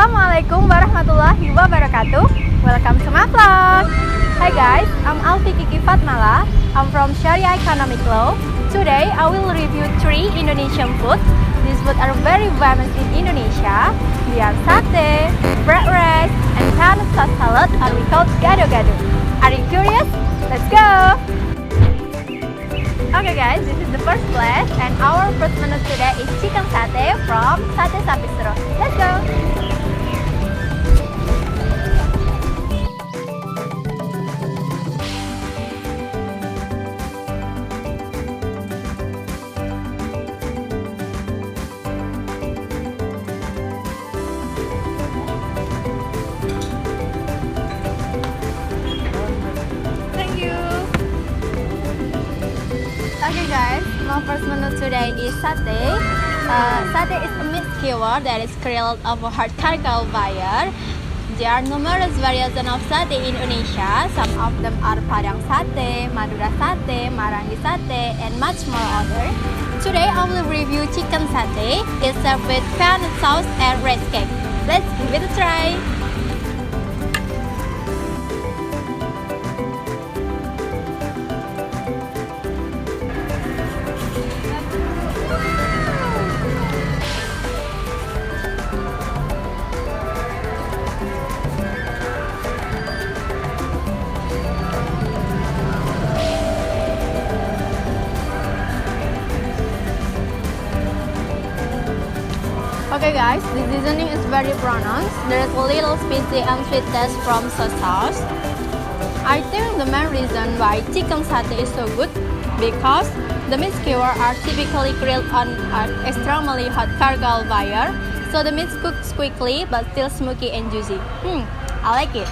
Assalamualaikum warahmatullahi wabarakatuh. Welcome to my vlog. Hi guys, I'm Alfi Kiki Fatmala. I'm from Sharia Economic Law. Today I will review 3 Indonesian food. These food are very famous in Indonesia. They are satay, fried rice, and pan sauce salad, or we call gado-gado. Are you curious? Let's go! Okay guys, this is the first place, and our first menu today is chicken satay from Satay Sapi Sero. Let's go! Okay guys, my first menu today is satay. Satay is a meat skewer that is grilled over hard charcoal fire. There are numerous variations of satay in Indonesia. Some of them are Padang satay, Madura satay, Marangi satay, and much more other. Today I will review chicken satay. It's served with pan sauce and rice cake. Let's give it a try. Okay guys, the seasoning is very pronounced. There is a little spicy and sweet taste from soy sauce. I think the main reason why chicken satay is so good because the meat skewer are typically grilled on an extremely hot charcoal fire, so the meat cooks quickly but still smoky and juicy. I like it.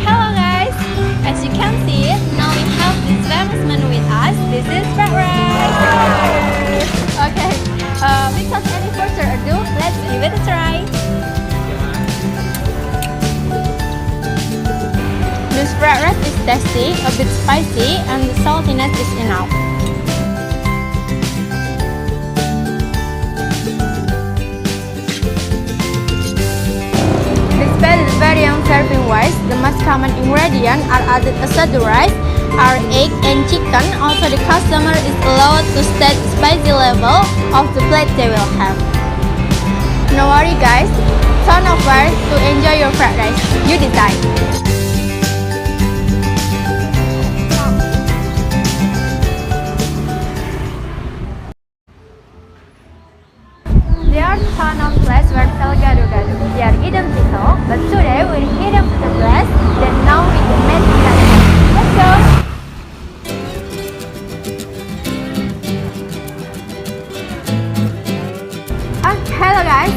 Hello guys, as you can see, now we have this famous menu with us. This is fried rice. Okay, without any further ado, let's give it a try. This fried rice is tasty, a bit spicy, and the saltiness is enough. Despite the varying serving wise, the most common ingredients are added aside the rice, are egg and chicken. Also, the customer is allowed to set the spicy level of the plate they will have. No worry guys, turn over to enjoy your fried rice. You decide. There are a ton of places where sell gado-gado. They are identical, but today we're heading to the place that now we can make gado-gado. Let's go! Hello guys!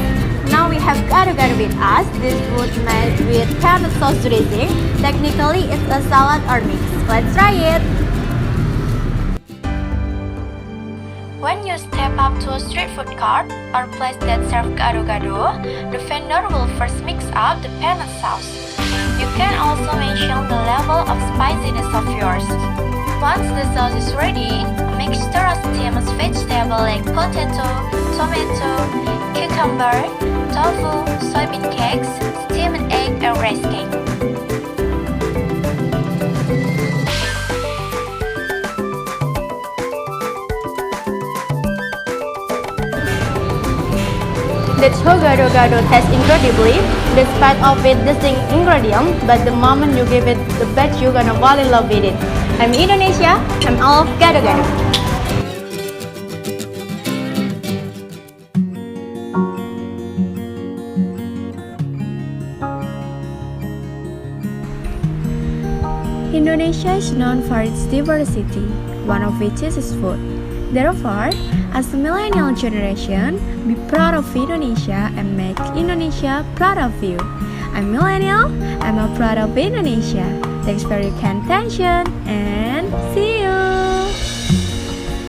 Now we have gado-gado with us. This food made with pan sauce dressing. Technically, it's a salad or mix. Let's try it! When you step up to a street food cart or place that serve gado-gado, the vendor will first mix up the pan sauce. You can also mention the level of spiciness of yours. Once the sauce is ready, mixture of steamed vegetables like potato, tomato, cucumber, tofu, soybean cakes, steamed egg, and rice cake. That's how gado-gado tastes incredibly, despite of its distinct ingredient, but the moment you give it the bite, you're gonna fall in love with it. I'm Indonesia, I'm all of gado-gado. Indonesia is known for its diversity, one of which is its food. Therefore, as a millennial generation, be proud of Indonesia and make Indonesia proud of you. I'm millennial, I'm proud of Indonesia. Thanks for your kind attention and see you!